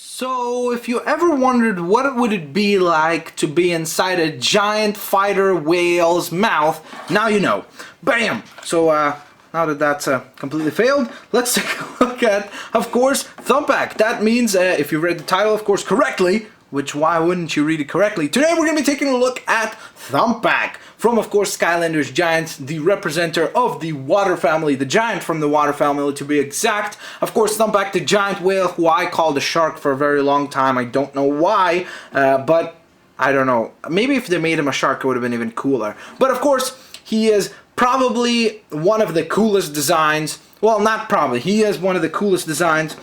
So, if you ever wondered what would it be like to be inside a giant fighter whale's mouth, now you know. Bam! So, now that that's completely failed, let's take a look at, of course, Thumpback. That means, if you read the title, of course, correctly, which why wouldn't you read it correctly? Today we're going to be taking a look at Thumpback from, of course, Skylanders Giants, the representative of the water family, the giant from the water family to be exact. Of course, Thumpback, the giant whale, who I called a shark for a very long time. I don't know why, but I don't know. Maybe if they made him a shark, it would have been even cooler. But of course, he is probably one of the coolest designs. Well, not probably. He is one of the coolest designs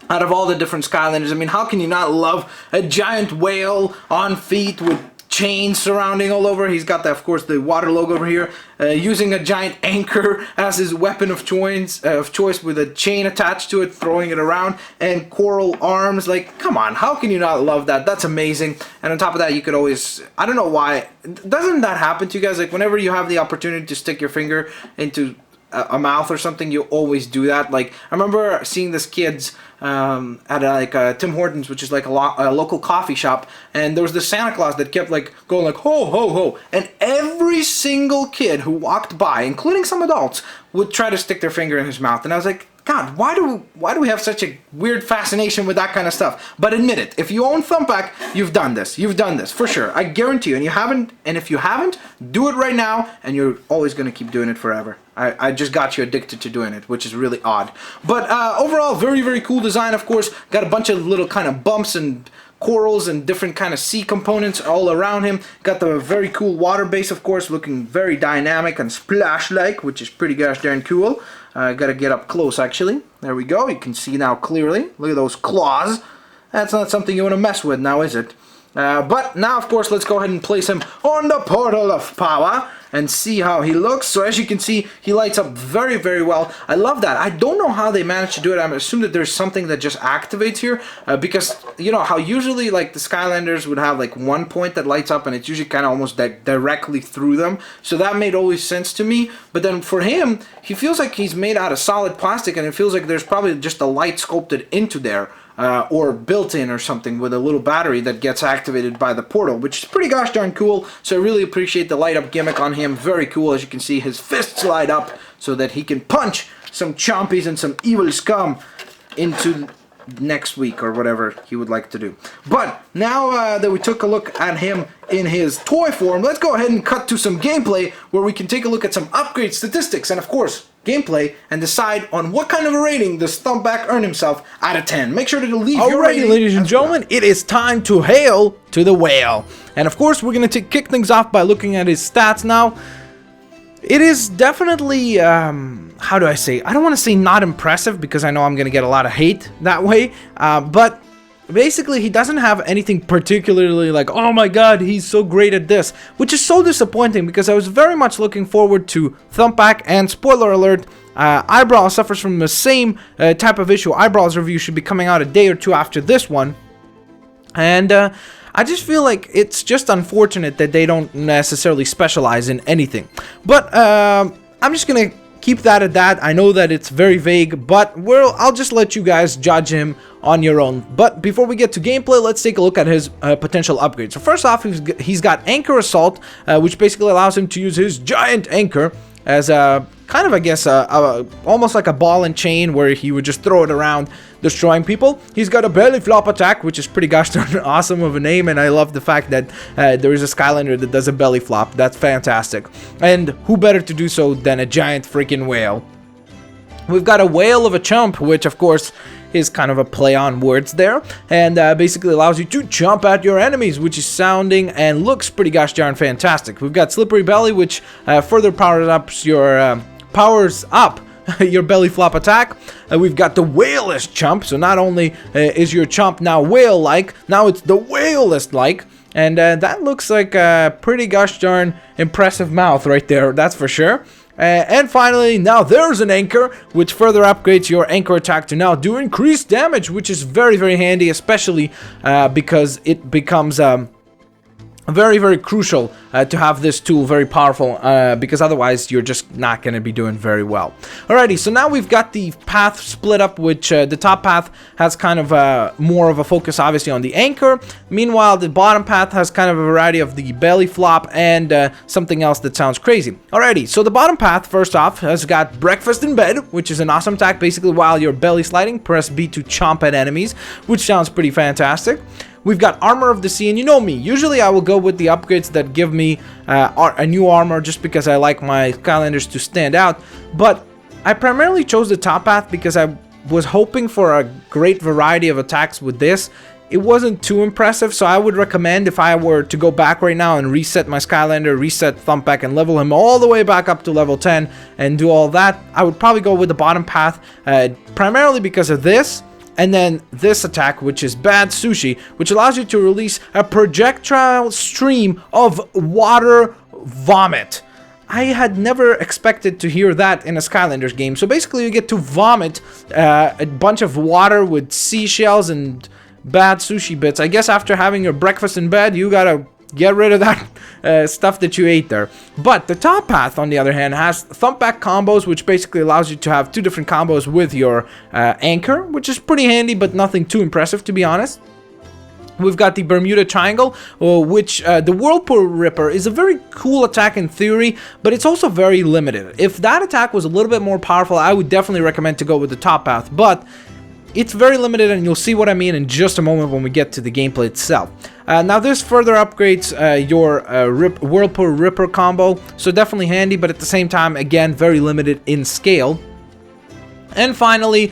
out of all the different Skylanders. I mean, how can you not love a giant whale on feet with chains surrounding all over? He's got, of course, the water logo over here, using a giant anchor as his weapon of choice with a chain attached to it, throwing it around, and coral arms. Like, come on, how can you not love that? That's amazing. And on top of that, you could always, I don't know why, doesn't that happen to you guys? Like, whenever you have the opportunity to stick your finger into a mouth or something, you always do that. Like, I remember seeing this kids at Tim Hortons, which is like a local coffee shop, and there was this Santa Claus that kept like going like ho ho ho, and every single kid who walked by, including some adults, would try to stick their finger in his mouth. And I was like, God, why do we have such a weird fascination with that kind of stuff? But admit it, if you own Thumpback, you've done this. You've done this for sure. I guarantee you. And you haven't. And if you haven't, do it right now, and you're always going to keep doing it forever. I just got you addicted to doing it, which is really odd. But overall, very, very cool design, of course. Got a bunch of little kind of bumps and corals and different kind of sea components all around him. Got the very cool water base, of course, looking very dynamic and splash-like, which is pretty gosh darn cool. Gotta get up close, actually. There we go. You can see now clearly. Look at those claws. That's not something you want to mess with now, is it? But now, of course, let's go ahead and place him on the Portal of Power and see how he looks. So as you can see, he lights up very, very well. I love that. I don't know how they managed to do it. I'm assuming that there's something that just activates here, because you know how usually like the Skylanders would have like one point that lights up, and it's usually kind of almost directly through them. So that made always sense to me. But then for him, he feels like he's made out of solid plastic, and it feels like there's probably just a light sculpted into there. Or built in or something with a little battery that gets activated by the portal, which is pretty gosh darn cool. So I really appreciate the light up gimmick on him. Very cool. As you can see, his fists light up so that he can punch some chompies and some evil scum into next week or whatever he would like to do. But now that we took a look at him in his toy form, let's go ahead and cut to some gameplay where we can take a look at some upgrade statistics and, of course, gameplay, and decide on what kind of a rating does Thumpback earn himself out of 10. Make sure to leave your rating. Alrighty, ladies and gentlemen, it is time to hail to the whale. And of course, we're going to kick things off by looking at his stats now. It is definitely, how do I say? I don't want to say not impressive, because I know I'm going to get a lot of hate that way. But basically, he doesn't have anything particularly like, oh my god, he's so great at this, which is so disappointing, because I was very much looking forward to Thumpback, and spoiler alert, Eyebrow suffers from the same type of issue. Eyebrow's review should be coming out a day or two after this one, and I just feel like it's just unfortunate that they don't necessarily specialize in anything. But I'm just gonna keep that at that. I know that it's very vague, but I'll just let you guys judge him on your own. But before we get to gameplay, let's take a look at his potential upgrades. So first off, he's got Anchor Assault, which basically allows him to use his giant anchor as a kind of, I guess, almost like a ball and chain, where he would just throw it around, destroying people. He's got a Belly Flop Attack, which is pretty gosh darn awesome of a name, and I love the fact that there is a Skylander that does a belly flop. That's fantastic. And who better to do so than a giant freaking whale? We've got a Whale of a Chump, which of course is kind of a play on words there, and basically allows you to jump at your enemies, which is sounding and looks pretty gosh darn fantastic. We've got Slippery Belly, which further powers up your belly flop attack. We've got the Whaleless Chump, so not only is your chump now whale-like, now it's the whaleless-like, and that looks like a pretty gosh darn impressive mouth right there, that's for sure. And finally, now there's an Anchor, which further upgrades your Anchor attack to now do increased damage, which is very, very handy, especially because it becomes very, very crucial to have this tool very powerful, because otherwise you're just not going to be doing very well. Alrighty, so now we've got the path split up, which the top path has kind of more of a focus obviously on the anchor. Meanwhile, the bottom path has kind of a variety of the belly flop and something else that sounds crazy. Alrighty, so the bottom path, first off, has got breakfast in bed, which is an awesome attack. Basically, while you're belly sliding, press B to chomp at enemies, which sounds pretty fantastic. We've got Armor of the Sea, and you know me, usually I will go with the upgrades that give me a new armor just because I like my Skylanders to stand out, but I primarily chose the top path because I was hoping for a great variety of attacks with this. It wasn't too impressive, so I would recommend, if I were to go back right now and reset my Skylander, reset Thumpback, and level him all the way back up to level 10 and do all that, I would probably go with the bottom path, primarily because of this. And then this attack, which is Bad Sushi, which allows you to release a projectile stream of water vomit. I had never expected to hear that in a Skylanders game. So basically you get to vomit a bunch of water with seashells and bad sushi bits. I guess after having your breakfast in bed, you gotta get rid of that stuff that you ate there. But the top path, on the other hand, has Thumpback combos, which basically allows you to have 2 different combos with your anchor, which is pretty handy, but nothing too impressive, to be honest. We've got the Bermuda Triangle, which the Whirlpool Ripper is a very cool attack in theory, but it's also very limited. If that attack was a little bit more powerful, I would definitely recommend to go with the top path, but it's very limited, and you'll see what I mean in just a moment when we get to the gameplay itself. Now this further upgrades your Whirlpool Ripper combo, so definitely handy, but at the same time, again, very limited in scale. And finally,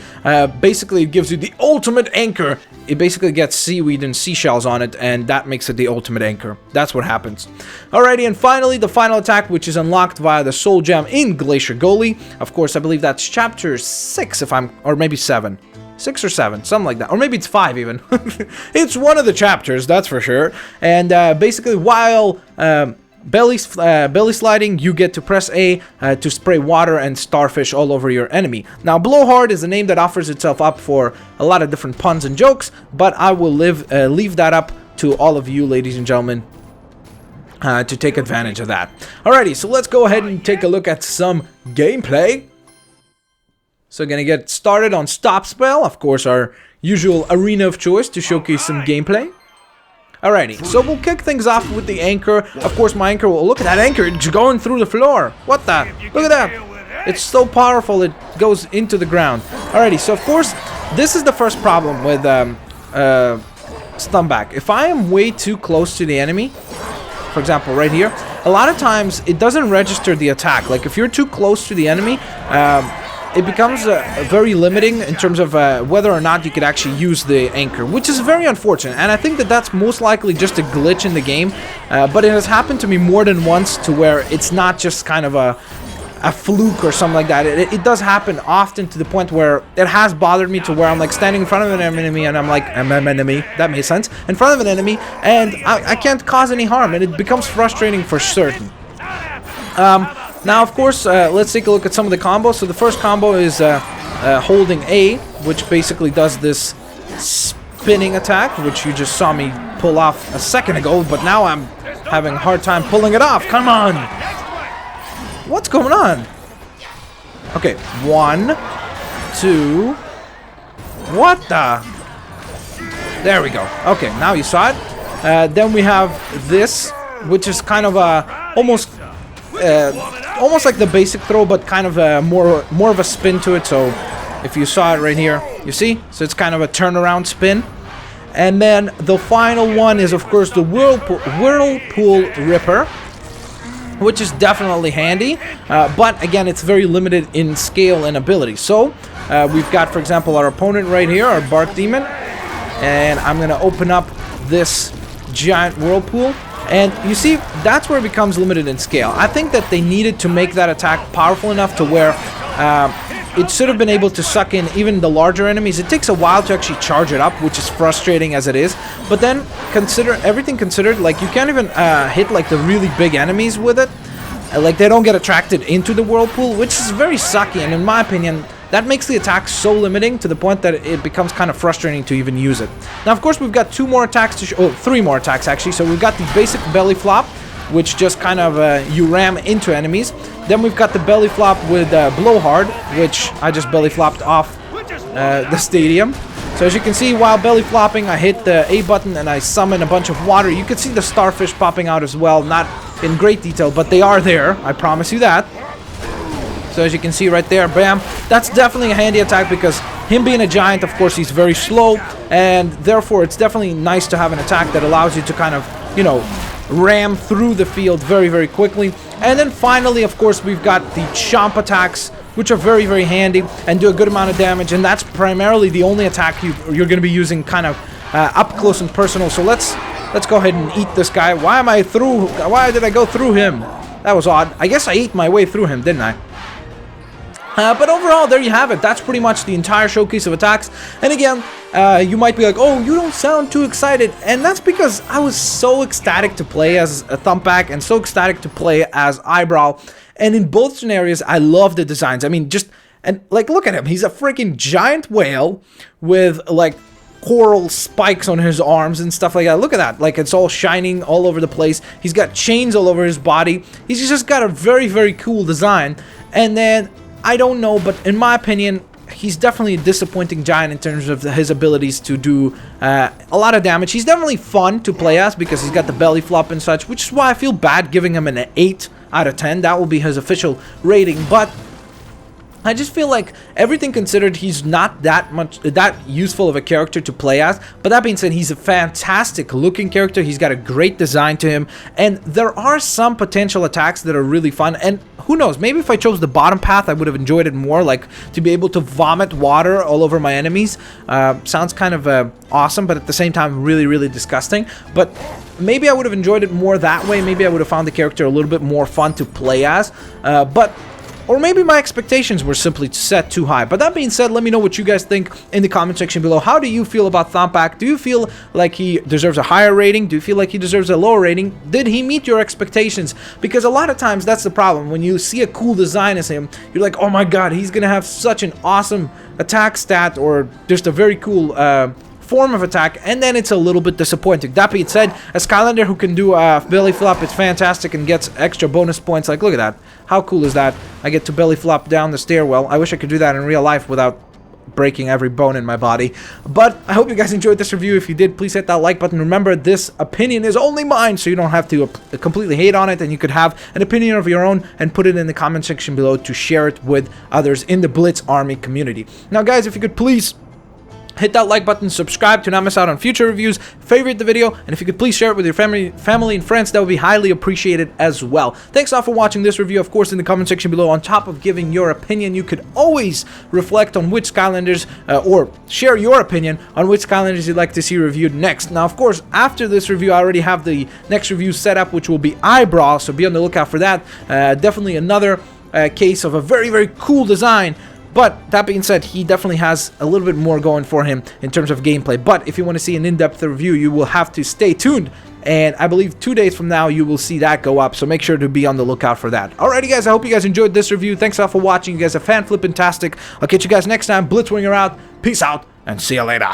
basically it gives you the ultimate anchor. It basically gets seaweed and seashells on it, and that makes it the ultimate anchor. That's what happens. Alrighty, and finally, the final attack, which is unlocked via the Soul Gem in Glacier Gully. Of course, I believe that's chapter 6, or maybe 7. 6 or 7, something like that, or maybe it's 5 even. It's one of the chapters, that's for sure. And basically, while belly sliding, you get to press A to spray water and starfish all over your enemy. Now, Blowhard is a name that offers itself up for a lot of different puns and jokes, but I will leave that up to all of you, ladies and gentlemen, to take advantage of that. Alrighty, so let's go ahead and take a look at some gameplay. So gonna get started on Stop Spell, of course our usual arena of choice to showcase some gameplay. Alrighty, so we'll kick things off with the anchor. Of course my anchor will, look at that anchor, it's going through the floor. What the? Look at that. It's so powerful it goes into the ground. Alrighty, so of course this is the first problem with Thumpback. If I am way too close to the enemy, for example right here, a lot of times it doesn't register the attack. Like if you're too close to the enemy, it becomes very limiting in terms of whether or not you could actually use the anchor, which is very unfortunate. And I think that that's most likely just a glitch in the game, but it has happened to me more than once to where it's not just kind of a fluke or something like that. It does happen often to the point where it has bothered me to where I'm like standing in front of an enemy and I'm like, enemy, that makes sense, in front of an enemy, and I can't cause any harm, and it becomes frustrating for certain. Now, of course, let's take a look at some of the combos. So the first combo is holding A, which basically does this spinning attack, which you just saw me pull off a second ago, but now I'm having a hard time pulling it off. Come on! What's going on? Okay, 1, 2... What the? There we go. Okay, now you saw it. Then we have this, which is kind of almost like the basic throw, but kind of more of a spin to it. So if you saw it right here, you see? So it's kind of a turnaround spin. And then the final one is, of course, the Whirlpool Ripper, which is definitely handy, but again, it's very limited in scale and ability. So we've got, for example, our opponent right here, our Bark Demon, and I'm gonna open up this giant whirlpool. And you see, that's where it becomes limited in scale. I think that they needed to make that attack powerful enough to where it should have been able to suck in even the larger enemies. It takes a while to actually charge it up, which is frustrating as it is. But then, everything considered, like you can't even hit like the really big enemies with it. Like they don't get attracted into the whirlpool, which is very sucky. And in my opinion, that makes the attack so limiting to the point that it becomes kind of frustrating to even use it. Now, of course, we've got 2 more attacks to show, 3 more attacks actually. So we've got the basic belly flop, which just kind of you ram into enemies. Then we've got the belly flop with blowhard, which I just belly flopped off the stadium. So as you can see, while belly flopping, I hit the A button and I summon a bunch of water. You can see the starfish popping out as well, not in great detail, but they are there, I promise you that. So as you can see right there, bam, that's definitely a handy attack because him being a giant, of course, he's very slow, and therefore it's definitely nice to have an attack that allows you to kind of, you know, ram through the field very, very quickly. And then finally, of course, we've got the chomp attacks, which are very, very handy and do a good amount of damage, and that's primarily the only attack you're going to be using kind of up close and personal. So let's go ahead and eat this guy. Why did I go through him? That was odd. I guess I ate my way through him, didn't I? But overall, there you have it. That's pretty much the entire showcase of attacks. And again, you might be like, oh, you don't sound too excited. And that's because I was so ecstatic to play as a Thumpback and so ecstatic to play as Eyebrow. And in both scenarios, I love the designs. I mean, like, look at him. He's a freaking giant whale with, like, coral spikes on his arms and stuff like that. Look at that. Like, it's all shining all over the place. He's got chains all over his body. He's just got a very, very cool design. And then, I don't know, but in my opinion, he's definitely a disappointing giant in terms of his abilities to do a lot of damage. He's definitely fun to play as because he's got the belly flop and such, which is why I feel bad giving him an 8 out of 10. That will be his official rating, but I just feel like everything considered, he's not that useful of a character to play as. But that being said, he's a fantastic looking character. He's got a great design to him, and there are some potential attacks that are really fun. And who knows, maybe if I chose the bottom path, I would have enjoyed it more, like to be able to vomit water all over my enemies. Sounds kind of awesome, but at the same time really, really disgusting. But maybe I would have enjoyed it more that way. Maybe I would have found the character a little bit more fun to play as. Or maybe my expectations were simply set too high. But that being said, let me know what you guys think in the comment section below. How do you feel about Thumpback? Do you feel like he deserves a higher rating? Do you feel like he deserves a lower rating? Did he meet your expectations? Because a lot of times that's the problem. When you see a cool design as him, you're like, oh my god, he's gonna have such an awesome attack stat, or just a very cool form of attack, and then it's a little bit disappointing. That being said, a Skylander who can do a belly flop is fantastic and gets extra bonus points. Like, look at that. How cool is that? I get to belly flop down the stairwell. I wish I could do that in real life without breaking every bone in my body. But I hope you guys enjoyed this review. If you did, please hit that like button. Remember, this opinion is only mine, so you don't have to completely hate on it, and you could have an opinion of your own and put it in the comment section below to share it with others in the Blitz Army community. Now guys, if you could please hit that like button, subscribe to not miss out on future reviews, favorite the video, and if you could please share it with your family and friends, that would be highly appreciated as well. Thanks all for watching this review. Of course, in the comment section below, on top of giving your opinion, you could always reflect on which Skylanders, or share your opinion on which Skylanders you'd like to see reviewed next. Now, of course, after this review, I already have the next review set up, which will be Eyebrow, so be on the lookout for that. Definitely another case of a very, very cool design. But that being said, he definitely has a little bit more going for him in terms of gameplay. But if you want to see an in-depth review, you will have to stay tuned. And I believe 2 days from now, you will see that go up. So make sure to be on the lookout for that. Alrighty, guys. I hope you guys enjoyed this review. Thanks all for watching. You guys are fan-flippin-tastic. I'll catch you guys next time. Blitzwinger out. Peace out. And see you later.